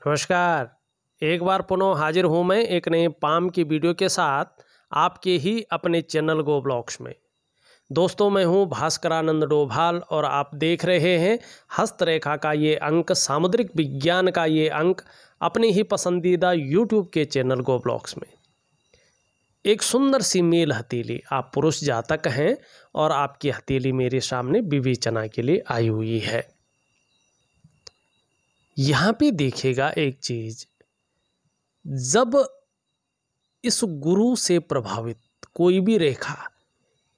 नमस्कार। एक बार पुनः हाजिर हूँ मैं एक नए पाम की वीडियो के साथ आपके ही अपने चैनल गो ब्लॉग्स में। दोस्तों, मैं हूँ भास्करानंद डोभाल और आप देख रहे हैं हस्तरेखा का ये अंक, सामुद्रिक विज्ञान का ये अंक अपने ही पसंदीदा यूट्यूब के चैनल गो ब्लॉग्स में। एक सुंदर सी मेल हथेली, आप पुरुष जातक हैं और आपकी हथेली मेरे सामने विवेचना के लिए आई हुई है। यहाँ पे देखिएगा एक चीज, जब इस गुरु से प्रभावित कोई भी रेखा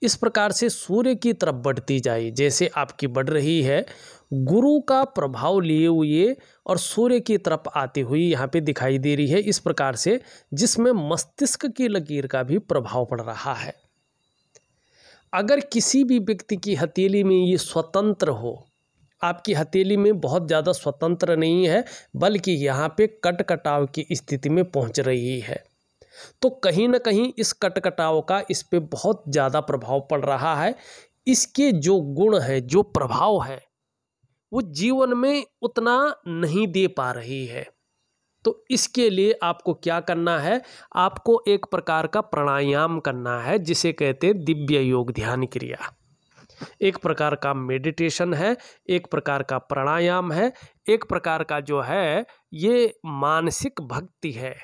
इस प्रकार से सूर्य की तरफ बढ़ती जाए, जैसे आपकी बढ़ रही है, गुरु का प्रभाव लिए हुए और सूर्य की तरफ आती हुई यहाँ पे दिखाई दे रही है इस प्रकार से, जिसमें मस्तिष्क की लकीर का भी प्रभाव पड़ रहा है। अगर किसी भी व्यक्ति की हथेली में ये स्वतंत्र हो, आपकी हथेली में बहुत ज़्यादा स्वतंत्र नहीं है बल्कि यहाँ पे कटकटाव की स्थिति में पहुँच रही है, तो कहीं ना कहीं इस कटकटाव का इस पे बहुत ज़्यादा प्रभाव पड़ रहा है। इसके जो गुण है, जो प्रभाव है, वो जीवन में उतना नहीं दे पा रही है। तो इसके लिए आपको क्या करना है, आपको एक प्रकार का प्राणायाम करना है जिसे कहते हैं दिव्य योग ध्यान क्रिया। एक प्रकार का मेडिटेशन है, एक प्रकार का प्राणायाम है, एक प्रकार का जो है ये मानसिक भक्ति है।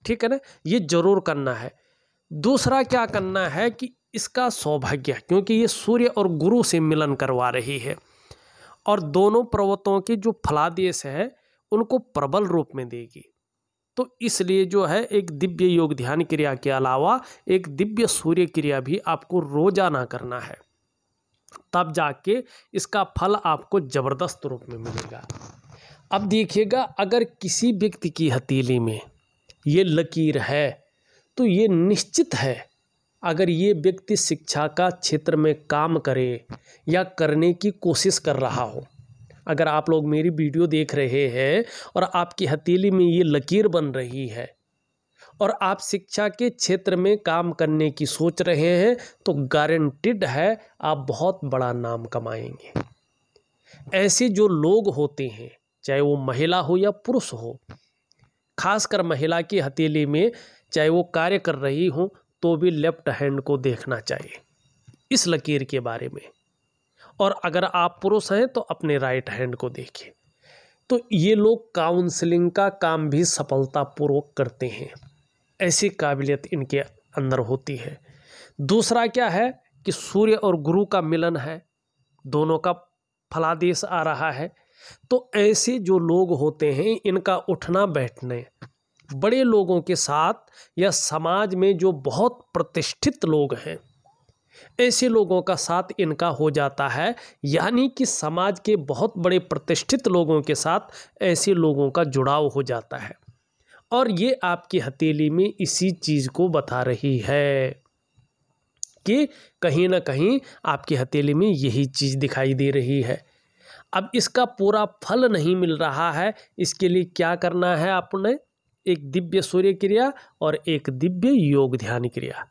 ठीक है ना, ये जरूर करना है। दूसरा क्या करना है कि इसका सौभाग्य, क्योंकि ये सूर्य और गुरु से मिलन करवा रही है और दोनों पर्वतों के जो फलादेश है उनको प्रबल रूप में देगी, तो इसलिए जो है एक दिव्य योग ध्यान क्रिया के अलावा एक दिव्य सूर्य क्रिया भी आपको रोजाना करना है, तब जाके इसका फल आपको जबरदस्त रूप में मिलेगा। अब देखिएगा, अगर किसी व्यक्ति की हथेली में ये लकीर है तो ये निश्चित है, अगर ये व्यक्ति शिक्षा का क्षेत्र में काम करे या करने की कोशिश कर रहा हो, अगर आप लोग मेरी वीडियो देख रहे हैं और आपकी हथेली में ये लकीर बन रही है और आप शिक्षा के क्षेत्र में काम करने की सोच रहे हैं, तो गारंटीड है आप बहुत बड़ा नाम कमाएंगे। ऐसे जो लोग होते हैं, चाहे वो महिला हो या पुरुष हो, खासकर महिला की हथेली में चाहे वो कार्य कर रही हो तो भी लेफ्ट हैंड को देखना चाहिए इस लकीर के बारे में, और अगर आप पुरुष हैं तो अपने राइट हैंड को देखिए। तो ये लोग काउंसलिंग का काम भी सफलतापूर्वक करते हैं, ऐसी काबिलियत इनके अंदर होती है। दूसरा क्या है कि सूर्य और गुरु का मिलन है, दोनों का फलादेश आ रहा है, तो ऐसे जो लोग होते हैं इनका उठना बैठने बड़े लोगों के साथ या समाज में जो बहुत प्रतिष्ठित लोग हैं ऐसे लोगों का साथ इनका हो जाता है, यानी कि समाज के बहुत बड़े प्रतिष्ठित लोगों के साथ ऐसे लोगों का जुड़ाव हो जाता है। और ये आपकी हथेली में इसी चीज़ को बता रही है कि कहीं ना कहीं आपकी हथेली में यही चीज़ दिखाई दे रही है। अब इसका पूरा फल नहीं मिल रहा है, इसके लिए क्या करना है, आपने एक दिव्य सूर्य क्रिया और एक दिव्य योग ध्यान क्रिया।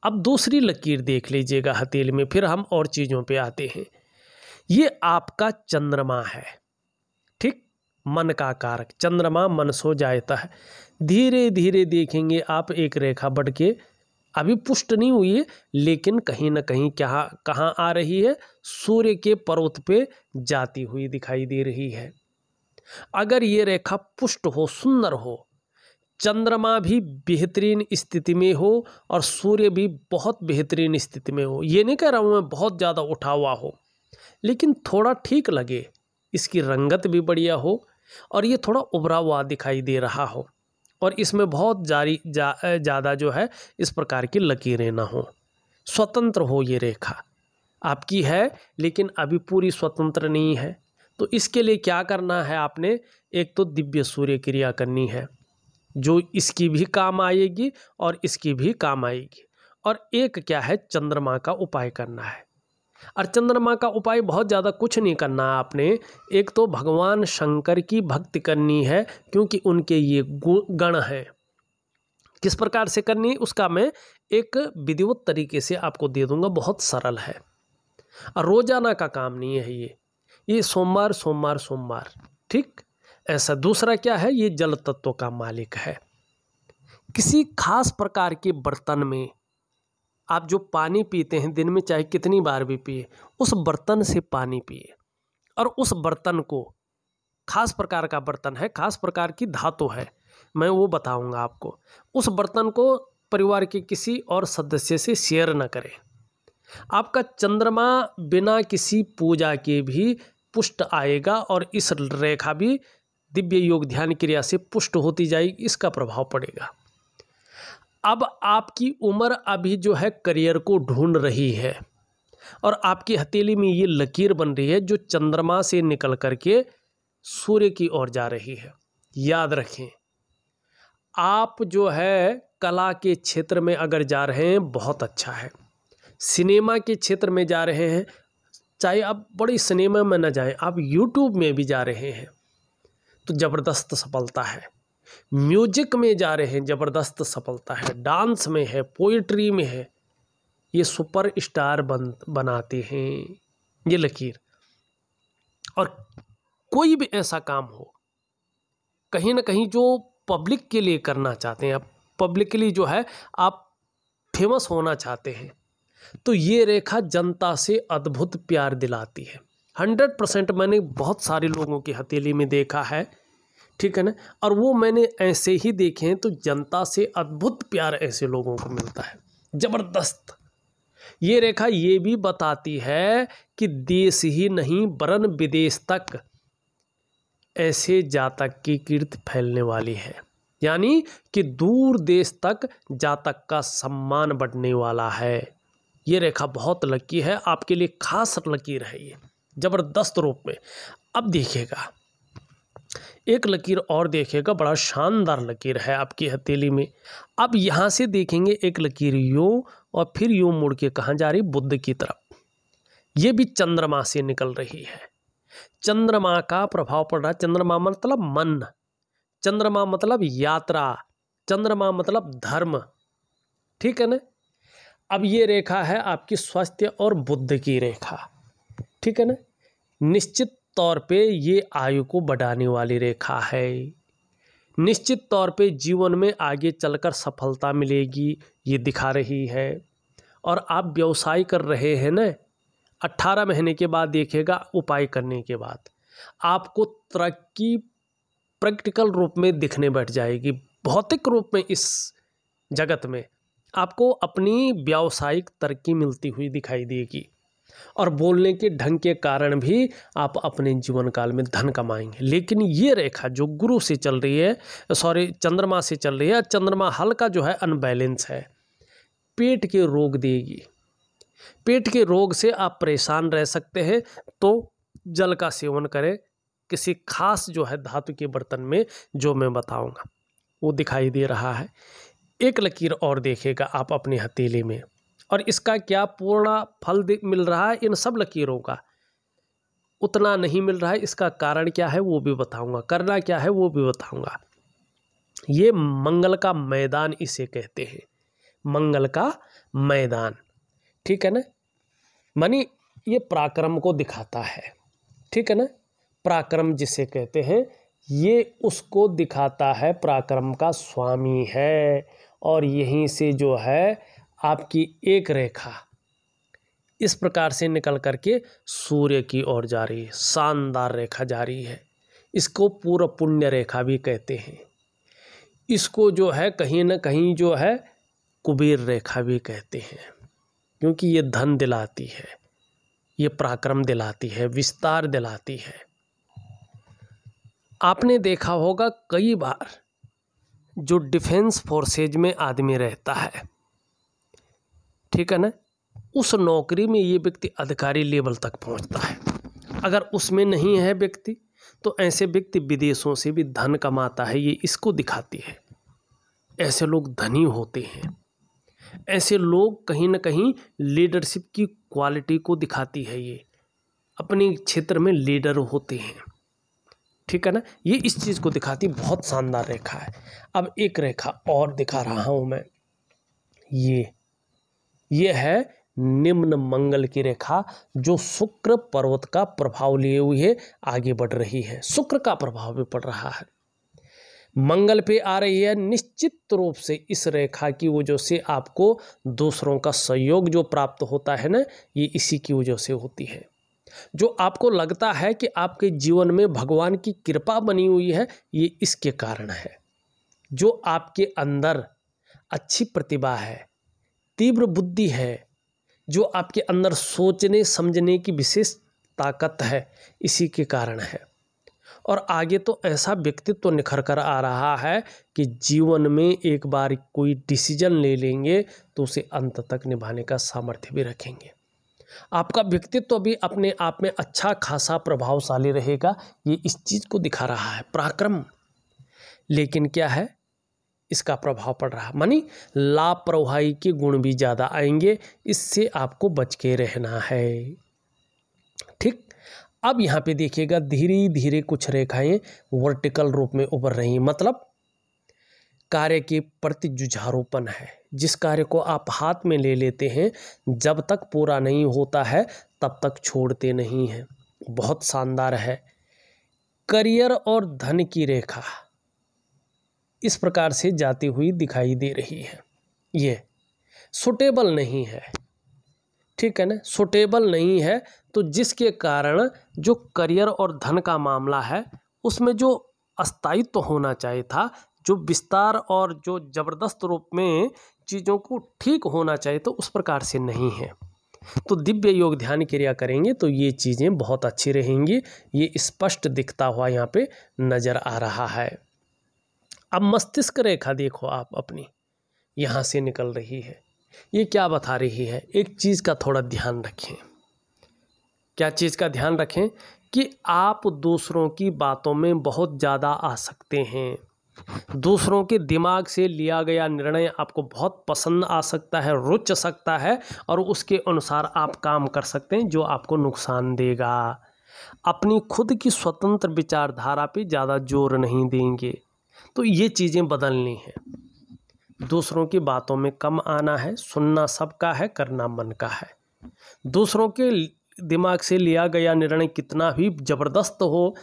अब दूसरी लकीर देख लीजिएगा हथेली में, फिर हम और चीज़ों पे आते हैं। ये आपका चंद्रमा है, ठीक, मन का कारक चंद्रमा मन सो जाता है। धीरे धीरे देखेंगे आप एक रेखा बढ़ के, अभी पुष्ट नहीं हुई है लेकिन कहीं ना कहीं क्या कहाँ आ रही है, सूर्य के पर्वत पे जाती हुई दिखाई दे रही है। अगर ये रेखा पुष्ट हो, सुंदर हो, चंद्रमा भी बेहतरीन स्थिति में हो और सूर्य भी बहुत बेहतरीन स्थिति में हो, ये नहीं कह रहा हूँ मैं बहुत ज़्यादा उठा हुआ हो, लेकिन थोड़ा ठीक लगे, इसकी रंगत भी बढ़िया हो और ये थोड़ा उभरा हुआ दिखाई दे रहा हो और इसमें बहुत ज़्यादा जो है इस प्रकार की लकीरें ना हो, स्वतंत्र हो, ये रेखा आपकी है लेकिन अभी पूरी स्वतंत्र नहीं है। तो इसके लिए क्या करना है, आपने एक तो दिव्य सूर्य क्रिया करनी है जो इसकी भी काम आएगी और इसकी भी काम आएगी, और एक क्या है, चंद्रमा का उपाय करना है। और चंद्रमा का उपाय बहुत ज़्यादा कुछ नहीं करना है आपने, एक तो भगवान शंकर की भक्ति करनी है क्योंकि उनके ये गण हैं। किस प्रकार से करनी है उसका मैं एक विधिवत तरीके से आपको दे दूंगा, बहुत सरल है और रोजाना का काम नहीं है ये सोमवार सोमवार सोमवार, ठीक, ऐसा। दूसरा क्या है, ये जल तत्व का मालिक है। किसी खास प्रकार के बर्तन में आप जो पानी पीते हैं, दिन में चाहे कितनी बार भी पिए, उस बर्तन से पानी पिए। और उस बर्तन को, खास प्रकार का बर्तन है, खास प्रकार की धातु है, मैं वो बताऊंगा आपको। उस बर्तन को परिवार के किसी और सदस्य से शेयर न करें। आपका चंद्रमा बिना किसी पूजा के भी पुष्ट आएगा और इस रेखा भी दिव्य योग ध्यान क्रिया से पुष्ट होती जाएगी, इसका प्रभाव पड़ेगा। अब आपकी उम्र अभी जो है करियर को ढूंढ रही है और आपकी हथेली में ये लकीर बन रही है जो चंद्रमा से निकल करके सूर्य की ओर जा रही है। याद रखें, आप जो है कला के क्षेत्र में अगर जा रहे हैं बहुत अच्छा है, सिनेमा के क्षेत्र में जा रहे हैं, चाहे आप बड़ी सिनेमा में न जाएं, आप यूट्यूब में भी जा रहे हैं तो ज़बरदस्त सफलता है। म्यूजिक में जा रहे हैं, ज़बरदस्त सफलता है। डांस में है, पोइट्री में है, ये सुपर स्टार बनाते हैं ये लकीर। और कोई भी ऐसा काम हो कहीं ना कहीं जो पब्लिक के लिए करना चाहते हैं, आप पब्लिकली जो है आप फेमस होना चाहते हैं, तो ये रेखा जनता से अद्भुत प्यार दिलाती है। 100% मैंने बहुत सारे लोगों की हथेली में देखा है, ठीक है ना, और वो मैंने ऐसे ही देखे हैं, तो जनता से अद्भुत प्यार ऐसे लोगों को मिलता है, ज़बरदस्त। ये रेखा ये भी बताती है कि देश ही नहीं वरन विदेश तक ऐसे जातक की कीर्ति फैलने वाली है, यानी कि दूर देश तक जातक का सम्मान बढ़ने वाला है। ये रेखा बहुत लकी है, आपके लिए खास लकीर है ये, ज़बरदस्त रूप में। अब देखिएगा एक लकीर और देखिएगा, बड़ा शानदार लकीर है आपकी हथेली में। अब यहाँ से देखेंगे एक लकीर यूँ और फिर यूँ मुड़ के कहाँ जा रही, बुध की तरफ। ये भी चंद्रमा से निकल रही है, चंद्रमा का प्रभाव पड़ रहा है। चंद्रमा मतलब मन, चंद्रमा मतलब यात्रा, चंद्रमा मतलब धर्म, ठीक है ना। अब ये रेखा है आपकी स्वास्थ्य और बुद्धि की रेखा, ठीक है ना। निश्चित तौर पे ये आयु को बढ़ाने वाली रेखा है, निश्चित तौर पे जीवन में आगे चलकर सफलता मिलेगी ये दिखा रही है। और आप व्यवसाय कर रहे हैं ना, 18 महीने के बाद देखिएगा, उपाय करने के बाद आपको तरक्की प्रैक्टिकल रूप में दिखने बैठ जाएगी। भौतिक रूप में इस जगत में आपको अपनी व्यावसायिक तरक्की मिलती हुई दिखाई देगी और बोलने के ढंग के कारण भी आप अपने जीवन काल में धन कमाएंगे। लेकिन ये रेखा जो गुरु से चल रही है, चंद्रमा से चल रही है, चंद्रमा हल्का जो है अनबैलेंस है, पेट के रोग देगी। पेट के रोग से आप परेशान रह सकते हैं, तो जल का सेवन करें, किसी खास जो है धातु के बर्तन में, जो मैं बताऊंगा वो दिखाई दे रहा है। एक लकीर और देखेगा आप अपनी हथेली में, और इसका क्या पूर्ण फल मिल रहा है, इन सब लकीरों का उतना नहीं मिल रहा है। इसका कारण क्या है वो भी बताऊंगा, करना क्या है वो भी बताऊंगा। ये मंगल का मैदान इसे कहते हैं, मंगल का मैदान, ठीक है ना। मानी ये पराक्रम को दिखाता है, ठीक है ना। पराक्रम जिसे कहते हैं ये उसको दिखाता है, पराक्रम का स्वामी है। और यहीं से जो है आपकी एक रेखा इस प्रकार से निकल करके सूर्य की ओर जा रही है, शानदार रेखा जा रही है। इसको पूर्व पुण्य रेखा भी कहते हैं, इसको जो है कहीं ना कहीं जो है कुबेर रेखा भी कहते हैं, क्योंकि ये धन दिलाती है, ये पराक्रम दिलाती है, विस्तार दिलाती है। आपने देखा होगा कई बार जो डिफेंस फोर्सेज में आदमी रहता है, ठीक है ना, उस नौकरी में ये व्यक्ति अधिकारी लेवल तक पहुंचता है। अगर उसमें नहीं है व्यक्ति, तो ऐसे व्यक्ति विदेशों से भी धन कमाता है, ये इसको दिखाती है। ऐसे लोग धनी होते हैं, ऐसे लोग कहीं ना कहीं लीडरशिप की क्वालिटी को दिखाती है, ये अपने क्षेत्र में लीडर होते हैं, ठीक है ना। ये इस चीज़ को दिखाती, बहुत शानदार रेखा है। अब एक रेखा और दिखा रहा हूँ मैं, ये है निम्न मंगल की रेखा जो शुक्र पर्वत का प्रभाव लिए हुए आगे बढ़ रही है। शुक्र का प्रभाव भी पड़ रहा है, मंगल पे आ रही है। निश्चित रूप से इस रेखा की वजह से आपको दूसरों का सहयोग जो प्राप्त होता है ना, ये इसी की वजह से होती है। जो आपको लगता है कि आपके जीवन में भगवान की कृपा बनी हुई है, ये इसके कारण है। जो आपके अंदर अच्छी प्रतिभा है, तीव्र बुद्धि है, जो आपके अंदर सोचने समझने की विशेष ताकत है, इसी के कारण है। और आगे तो ऐसा व्यक्तित्व तो निखर कर आ रहा है कि जीवन में एक बार कोई डिसीजन ले लेंगे तो उसे अंत तक निभाने का सामर्थ्य भी रखेंगे। आपका व्यक्तित्व भी अपने आप में अच्छा खासा प्रभावशाली रहेगा, ये इस चीज़ को दिखा रहा है पराक्रम। लेकिन क्या है, इसका प्रभाव पड़ रहा है, मानी लापरवाही के गुण भी ज़्यादा आएंगे, इससे आपको बच के रहना है। ठीक, अब यहाँ पे देखिएगा धीरे धीरे कुछ रेखाएं वर्टिकल रूप में उभर रही हैं, मतलब कार्य के प्रति जुझारूपन है। जिस कार्य को आप हाथ में ले लेते हैं, जब तक पूरा नहीं होता है तब तक छोड़ते नहीं हैं। बहुत शानदार है। करियर और धन की रेखा इस प्रकार से जाती हुई दिखाई दे रही है। ये सुटेबल नहीं है, ठीक है ना, सुटेबल नहीं है। तो जिसके कारण जो करियर और धन का मामला है, उसमें जो अस्थायित्व होना चाहिए था, जो विस्तार और जो जबरदस्त रूप में चीज़ों को ठीक होना चाहिए, तो उस प्रकार से नहीं है। तो दिव्य योग ध्यान क्रिया करेंगे तो ये चीज़ें बहुत अच्छी रहेंगी। ये स्पष्ट दिखता हुआ यहाँ पे नज़र आ रहा है। अब मस्तिष्क रेखा देखो आप अपनी, यहाँ से निकल रही है। ये क्या बता रही है? एक चीज़ का थोड़ा ध्यान रखें। क्या चीज़ का ध्यान रखें? कि आप दूसरों की बातों में बहुत ज़्यादा आ सकते हैं। दूसरों के दिमाग से लिया गया निर्णय आपको बहुत पसंद आ सकता है, रुच सकता है, और उसके अनुसार आप काम कर सकते हैं जो आपको नुकसान देगा। अपनी खुद की स्वतंत्र विचारधारा पे ज़्यादा जोर नहीं देंगे। तो ये चीज़ें बदलनी है। दूसरों की बातों में कम आना है, सुनना सबका है, करना मन का है। दूसरों के दिमाग से लिया गया निर्णय कितना भी जबरदस्त हो,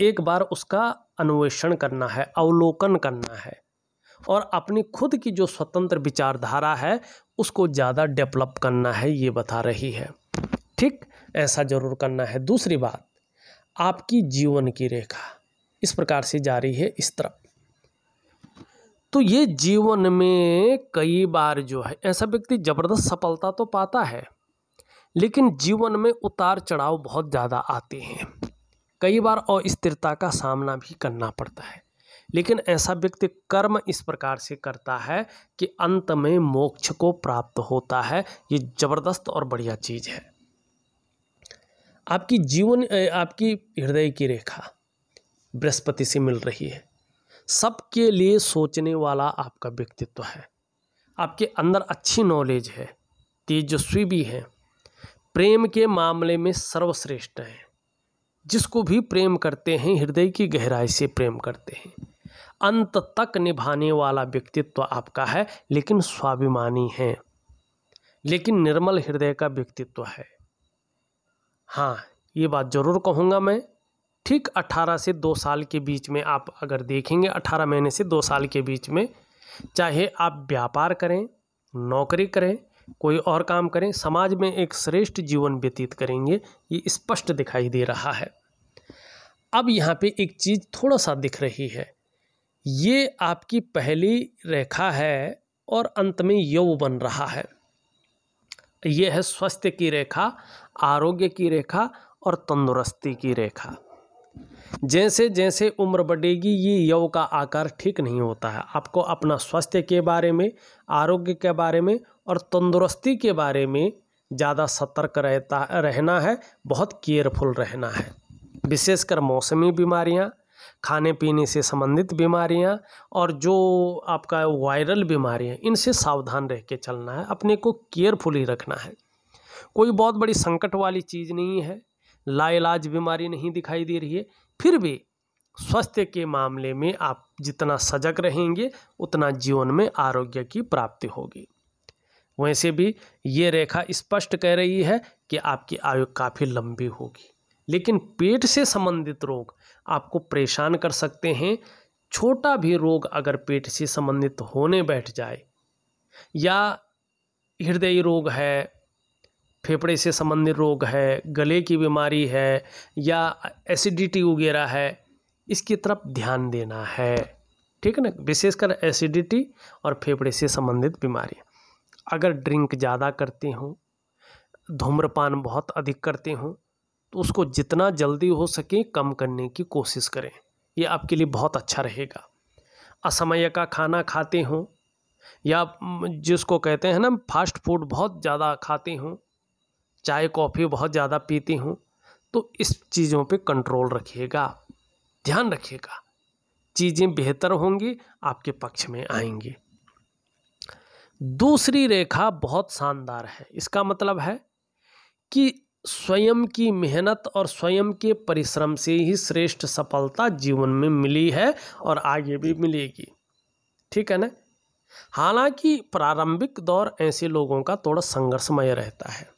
एक बार उसका अन्वेषण करना है, अवलोकन करना है, और अपनी खुद की जो स्वतंत्र विचारधारा है उसको ज़्यादा डेवलप करना है, ये बता रही है। ठीक, ऐसा ज़रूर करना है। दूसरी बात, आपकी जीवन की रेखा इस प्रकार से जा रही है इस तरफ। तो ये जीवन में कई बार जो है ऐसा व्यक्ति ज़बरदस्त सफलता तो पाता है, लेकिन जीवन में उतार चढ़ाव बहुत ज़्यादा आते हैं। कई बार अस्थिरता का सामना भी करना पड़ता है, लेकिन ऐसा व्यक्ति कर्म इस प्रकार से करता है कि अंत में मोक्ष को प्राप्त होता है। ये ज़बरदस्त और बढ़िया चीज़ है। आपकी हृदय की रेखा बृहस्पति से मिल रही है। सबके लिए सोचने वाला आपका व्यक्तित्व है। आपके अंदर अच्छी नॉलेज है, तेजस्वी भी है, प्रेम के मामले में सर्वश्रेष्ठ है। जिसको भी प्रेम करते हैं हृदय की गहराई से प्रेम करते हैं। अंत तक निभाने वाला व्यक्तित्व आपका है, लेकिन स्वाभिमानी है, लेकिन निर्मल हृदय का व्यक्तित्व है। हाँ, ये बात ज़रूर कहूँगा मैं। ठीक 18 से 2 साल के बीच में आप अगर देखेंगे, 18 महीने से 2 साल के बीच में, चाहे आप व्यापार करें, नौकरी करें, कोई और काम करें, समाज में एक श्रेष्ठ जीवन व्यतीत करेंगे, ये स्पष्ट दिखाई दे रहा है। अब यहाँ पे एक चीज़ थोड़ा सा दिख रही है। ये आपकी पहली रेखा है और अंत में यौ बन रहा है। ये है स्वास्थ्य की रेखा, आरोग्य की रेखा और तंदुरुस्ती की रेखा। जैसे जैसे उम्र बढ़ेगी ये यौ का आकार ठीक नहीं होता है। आपको अपना स्वास्थ्य के बारे में, आरोग्य के बारे में और तंदुरुस्ती के बारे में ज़्यादा सतर्क रहना है, बहुत केयरफुल रहना है। विशेषकर मौसमी बीमारियां, खाने पीने से संबंधित बीमारियां और जो आपका वायरल बीमारियां, इनसे सावधान रह के चलना है, अपने को केयरफुली रखना है। कोई बहुत बड़ी संकट वाली चीज़ नहीं है, लाइलाज बीमारी नहीं दिखाई दे रही है, फिर भी स्वास्थ्य के मामले में आप जितना सजग रहेंगे उतना जीवन में आरोग्य की प्राप्ति होगी। वैसे भी ये रेखा स्पष्ट कह रही है कि आपकी आयु काफ़ी लंबी होगी, लेकिन पेट से संबंधित रोग आपको परेशान कर सकते हैं। छोटा भी रोग अगर पेट से संबंधित होने बैठ जाए, या हृदय रोग है, फेफड़े से संबंधित रोग है, गले की बीमारी है, या एसिडिटी वगैरह है, इसकी तरफ ध्यान देना है। ठीक है ना, विशेषकर एसिडिटी और फेफड़े से संबंधित बीमारी। अगर ड्रिंक ज़्यादा करते हो, धूम्रपान बहुत अधिक करते हो, तो उसको जितना जल्दी हो सके कम करने की कोशिश करें, ये आपके लिए बहुत अच्छा रहेगा। असमय का खाना खाते हो, या जिसको कहते हैं ना फास्ट फूड बहुत ज़्यादा खाते हो, चाय कॉफ़ी बहुत ज़्यादा पीते हो, तो इस चीज़ों पे कंट्रोल रखिएगा, ध्यान रखिएगा, चीज़ें बेहतर होंगी, आपके पक्ष में आएंगी। दूसरी रेखा बहुत शानदार है। इसका मतलब है कि स्वयं की मेहनत और स्वयं के परिश्रम से ही श्रेष्ठ सफलता जीवन में मिली है और आगे भी मिलेगी। ठीक है ना। हालांकि प्रारंभिक दौर ऐसे लोगों का थोड़ा संघर्षमय रहता है,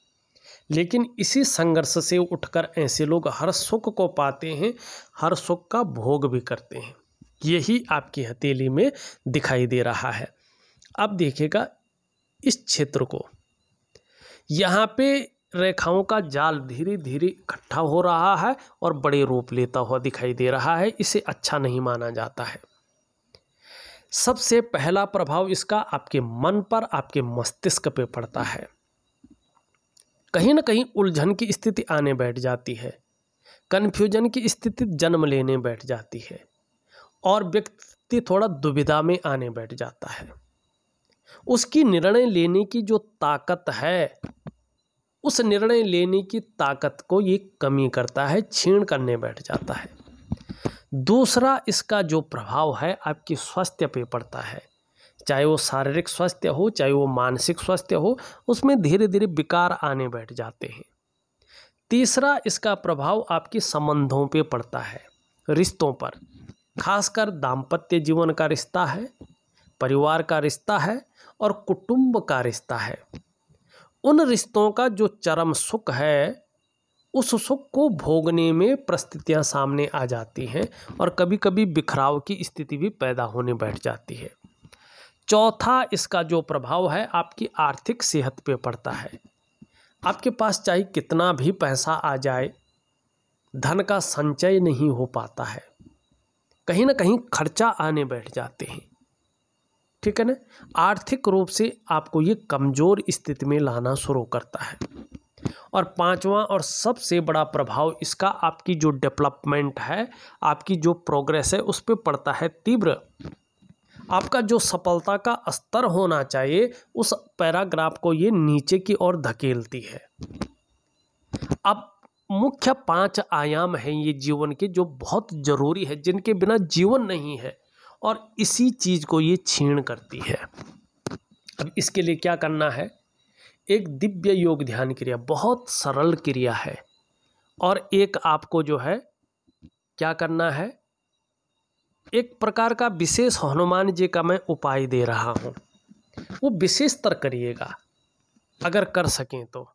लेकिन इसी संघर्ष से उठकर ऐसे लोग हर सुख को पाते हैं, हर सुख का भोग भी करते हैं। यही आपकी हथेली में दिखाई दे रहा है। अब देखिएगा इस क्षेत्र को, यहाँ पे रेखाओं का जाल धीरे धीरे इकट्ठा हो रहा है और बड़े रूप लेता हुआ दिखाई दे रहा है। इसे अच्छा नहीं माना जाता है। सबसे पहला प्रभाव इसका आपके मन पर, आपके मस्तिष्क पे पड़ता है। कहीं ना कहीं उलझन की स्थिति आने बैठ जाती है, कन्फ्यूजन की स्थिति जन्म लेने बैठ जाती है, और व्यक्ति थोड़ा दुविधा में आने बैठ जाता है। उसकी निर्णय लेने की जो ताकत है, उस निर्णय लेने की ताकत को ये कमी करता है, छीण करने बैठ जाता है। दूसरा इसका जो प्रभाव है आपकी स्वास्थ्य पे पड़ता है, चाहे वो शारीरिक स्वास्थ्य हो, चाहे वो मानसिक स्वास्थ्य हो, उसमें धीरे धीरे विकार आने बैठ जाते हैं। तीसरा इसका प्रभाव आपके संबंधों पे पड़ता है, रिश्तों पर, खासकर दाम्पत्य जीवन का रिश्ता है, परिवार का रिश्ता है और कुटुंब का रिश्ता है। उन रिश्तों का जो चरम सुख है, उस सुख को भोगने में परिस्थितियां सामने आ जाती हैं और कभी कभी बिखराव की स्थिति भी पैदा होने बैठ जाती है। चौथा इसका जो प्रभाव है आपकी आर्थिक सेहत पे पड़ता है। आपके पास चाहे कितना भी पैसा आ जाए, धन का संचय नहीं हो पाता है, कहीं ना कहीं खर्चा आने बैठ जाते हैं। ठीक है ना। आर्थिक रूप से आपको ये कमज़ोर स्थिति में लाना शुरू करता है। और पांचवा और सबसे बड़ा प्रभाव इसका आपकी जो डेवलपमेंट है, आपकी जो प्रोग्रेस है, उस पर पड़ता है तीव्र। आपका जो सफलता का स्तर होना चाहिए, उस पैराग्राफ को ये नीचे की ओर धकेलती है। अब मुख्य 5 आयाम हैं ये जीवन के, जो बहुत ज़रूरी है, जिनके बिना जीवन नहीं है, और इसी चीज़ को ये छीण करती है। अब इसके लिए क्या करना है, एक दिव्य योग ध्यान क्रिया, बहुत सरल क्रिया है, और एक आपको जो है क्या करना है, एक प्रकार का विशेष हनुमान जी का मैं उपाय दे रहा हूँ, वो विशेषतर करिएगा अगर कर सकें तो।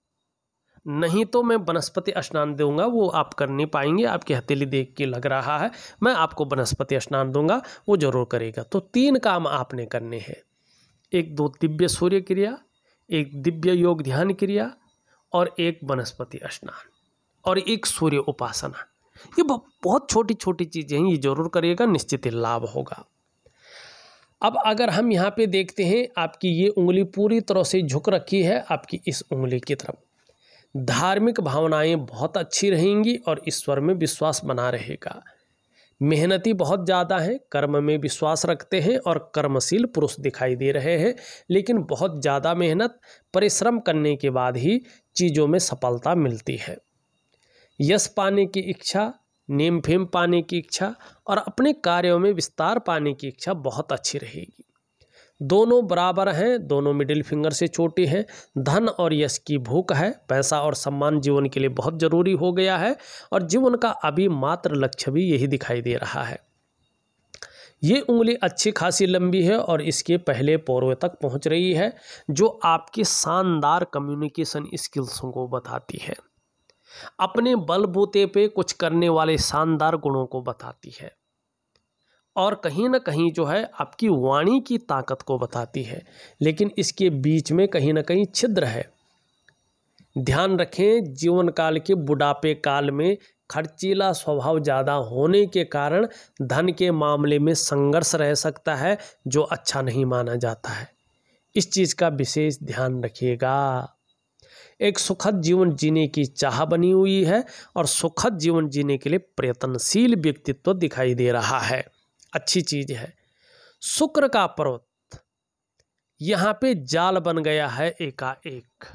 नहीं तो मैं वनस्पति स्नान दूंगा, वो आप कर नहीं पाएंगे, आपकी हथेली देख के लग रहा है। मैं आपको वनस्पति स्नान दूंगा, वो जरूर करेगा। तो 3 काम आपने करने हैं, 1-2 दिव्य सूर्य क्रिया, एक दिव्य योग ध्यान क्रिया, और एक वनस्पति स्नान, और एक सूर्य उपासना। ये बहुत छोटी छोटी चीज़ें हैं, ये जरूर करिएगा, निश्चित ही लाभ होगा। अब अगर हम यहाँ पे देखते हैं, आपकी ये उंगली पूरी तरह से झुक रखी है आपकी इस उंगली की तरफ। धार्मिक भावनाएं बहुत अच्छी रहेंगी और ईश्वर में विश्वास बना रहेगा। मेहनती बहुत ज़्यादा हैं, कर्म में विश्वास रखते हैं और कर्मशील पुरुष दिखाई दे रहे हैं, लेकिन बहुत ज़्यादा मेहनत परिश्रम करने के बाद ही चीज़ों में सफलता मिलती है। यश पाने की इच्छा, नेम फेम पाने की इच्छा और अपने कार्यों में विस्तार पाने की इच्छा बहुत अच्छी रहेगी। दोनों बराबर हैं, दोनों मिडिल फिंगर से छोटे हैं। धन और यश की भूख है, पैसा और सम्मान जीवन के लिए बहुत ज़रूरी हो गया है और जीवन का अभी मात्र लक्ष्य भी यही दिखाई दे रहा है। ये उंगली अच्छी खासी लंबी है और इसके पहले पोरवे तक पहुंच रही है, जो आपके शानदार कम्युनिकेशन स्किल्स को बताती है, अपने बलबूते पे कुछ करने वाले शानदार गुणों को बताती है, और कहीं ना कहीं जो है आपकी वाणी की ताकत को बताती है। लेकिन इसके बीच में कहीं ना कहीं छिद्र है। ध्यान रखें, जीवन काल के बुढ़ापे काल में खर्चीला स्वभाव ज़्यादा होने के कारण धन के मामले में संघर्ष रह सकता है, जो अच्छा नहीं माना जाता है। इस चीज़ का विशेष ध्यान रखिएगा। एक सुखद जीवन जीने की चाह बनी हुई है और सुखद जीवन जीने के लिए प्रयत्नशील व्यक्तित्व दिखाई दे रहा है। अच्छी चीज़ है। शुक्र का पर्वत यहाँ पे जाल बन गया है एकाएक,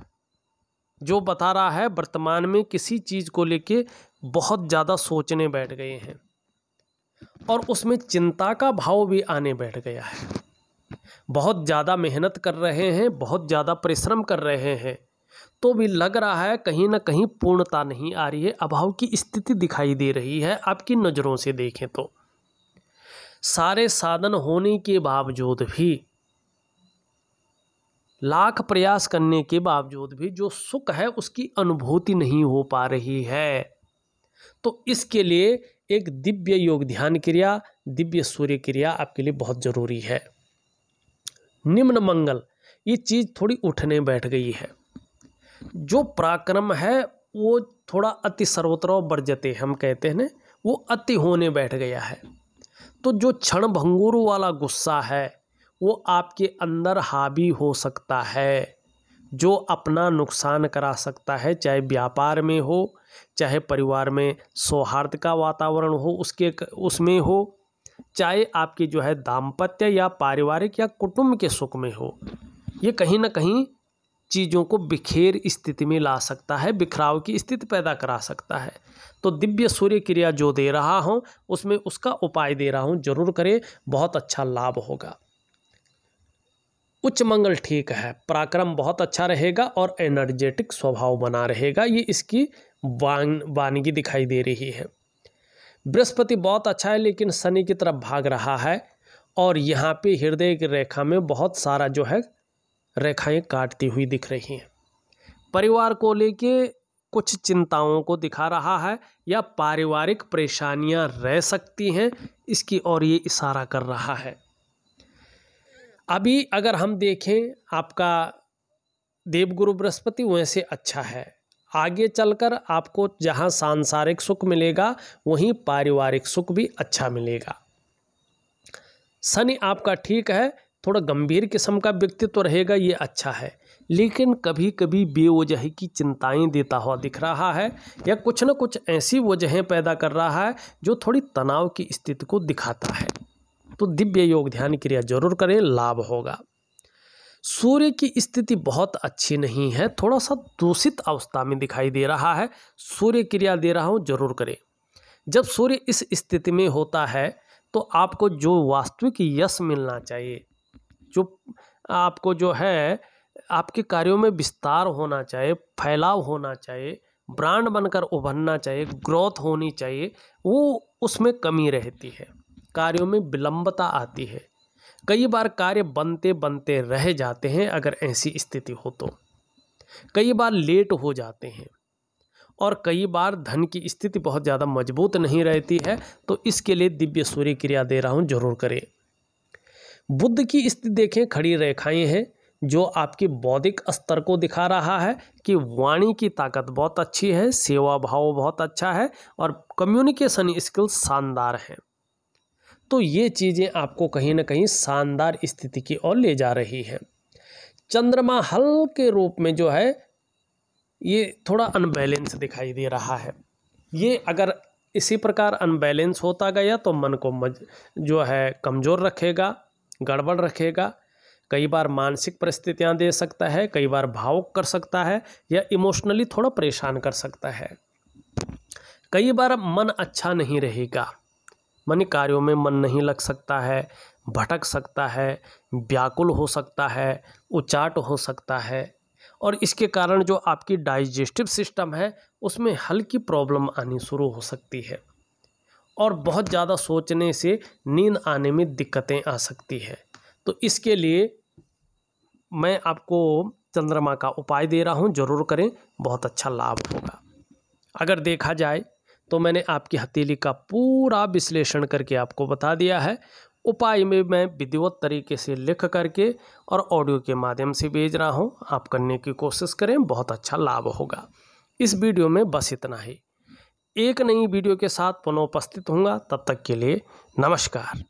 जो बता रहा है वर्तमान में किसी चीज़ को लेके बहुत ज़्यादा सोचने बैठ गए हैं और उसमें चिंता का भाव भी आने बैठ गया है। बहुत ज़्यादा मेहनत कर रहे हैं, बहुत ज़्यादा परिश्रम कर रहे हैं, तो भी लग रहा है कहीं ना कहीं पूर्णता नहीं आ रही है, अभाव की स्थिति दिखाई दे रही है। आपकी नज़रों से देखें तो सारे साधन होने के बावजूद भी, लाख प्रयास करने के बावजूद भी जो सुख है उसकी अनुभूति नहीं हो पा रही है। तो इसके लिए एक दिव्य योग ध्यान क्रिया, दिव्य सूर्य क्रिया आपके लिए बहुत ज़रूरी है। निम्न मंगल, ये चीज़ थोड़ी उठने बैठ गई है। जो पराक्रम है वो थोड़ा अति सर्वत्र वर्जते हम कहते हैं ना, वो अति होने बैठ गया है। तो जो क्षण भंगुर वाला गुस्सा है वो आपके अंदर हावी हो सकता है, जो अपना नुकसान करा सकता है, चाहे व्यापार में हो, चाहे परिवार में सौहार्द का वातावरण हो उसमें हो, चाहे आपके जो है दाम्पत्य या पारिवारिक या कुटुंब के सुख में हो। ये कहीं ना कहीं चीज़ों को बिखेर स्थिति में ला सकता है, बिखराव की स्थिति पैदा करा सकता है। तो दिव्य सूर्य क्रिया जो दे रहा हूँ उसमें उसका उपाय दे रहा हूँ, जरूर करें, बहुत अच्छा लाभ होगा। उच्च मंगल ठीक है, पराक्रम बहुत अच्छा रहेगा और एनर्जेटिक स्वभाव बना रहेगा, ये इसकी वानगी दिखाई दे रही है। बृहस्पति बहुत अच्छा है लेकिन शनि की तरफ भाग रहा है और यहाँ पे हृदय की रेखा में बहुत सारा जो है रेखाएं काटती हुई दिख रही हैं। परिवार को लेके कुछ चिंताओं को दिखा रहा है या पारिवारिक परेशानियां रह सकती हैं, इसकी ओर ये इशारा कर रहा है। अभी अगर हम देखें आपका देवगुरु बृहस्पति वैसे अच्छा है, आगे चलकर आपको जहां सांसारिक सुख मिलेगा वहीं पारिवारिक सुख भी अच्छा मिलेगा। शनि आपका ठीक है, थोड़ा गंभीर किस्म का व्यक्तित्व रहेगा, ये अच्छा है, लेकिन कभी कभी बेवजह की चिंताएं देता हुआ दिख रहा है या कुछ न कुछ ऐसी वजहें पैदा कर रहा है जो थोड़ी तनाव की स्थिति को दिखाता है। तो दिव्य योग ध्यान क्रिया जरूर करें, लाभ होगा। सूर्य की स्थिति बहुत अच्छी नहीं है, थोड़ा सा दूषित अवस्था में दिखाई दे रहा है। सूर्य क्रिया दे रहा हूँ, जरूर करें। जब सूर्य इस स्थिति में होता है तो आपको जो वास्तविक यश मिलना चाहिए, जो आपको जो है आपके कार्यों में विस्तार होना चाहिए, फैलाव होना चाहिए, ब्रांड बनकर उभरना चाहिए, ग्रोथ होनी चाहिए, वो उसमें कमी रहती है, कार्यों में विलंबता आती है। कई बार कार्य बनते बनते रह जाते हैं अगर ऐसी स्थिति हो तो, कई बार लेट हो जाते हैं और कई बार धन की स्थिति बहुत ज़्यादा मजबूत नहीं रहती है। तो इसके लिए दिव्य सूर्य क्रिया दे रहा हूँ, जरूर करें। बुध की स्थिति देखें, खड़ी रेखाएं हैं जो आपके बौद्धिक स्तर को दिखा रहा है कि वाणी की ताकत बहुत अच्छी है, सेवा भाव बहुत अच्छा है और कम्युनिकेशन स्किल्स शानदार हैं। तो ये चीज़ें आपको कहीं ना कहीं शानदार स्थिति की ओर ले जा रही है। चंद्रमा हल्के रूप में जो है ये थोड़ा अनबैलेंस दिखाई दे रहा है। ये अगर इसी प्रकार अनबैलेंस होता गया तो मन को जो है कमज़ोर रखेगा, गड़बड़ रखेगा, कई बार मानसिक परिस्थितियां दे सकता है, कई बार भावुक कर सकता है या इमोशनली थोड़ा परेशान कर सकता है। कई बार मन अच्छा नहीं रहेगा, मन कार्यों में मन नहीं लग सकता है, भटक सकता है, व्याकुल हो सकता है, उचाट हो सकता है और इसके कारण जो आपकी डाइजेस्टिव सिस्टम है उसमें हल्की प्रॉब्लम आनी शुरू हो सकती है और बहुत ज़्यादा सोचने से नींद आने में दिक्कतें आ सकती है। तो इसके लिए मैं आपको चंद्रमा का उपाय दे रहा हूँ, ज़रूर करें, बहुत अच्छा लाभ होगा। अगर देखा जाए तो मैंने आपकी हथेली का पूरा विश्लेषण करके आपको बता दिया है। उपाय में मैं विधिवत तरीके से लिख करके और ऑडियो के माध्यम से भेज रहा हूँ, आप करने की कोशिश करें, बहुत अच्छा लाभ होगा। इस वीडियो में बस इतना ही। एक नई वीडियो के साथ पुनः उपस्थित होऊंगा, तब तक के लिए नमस्कार।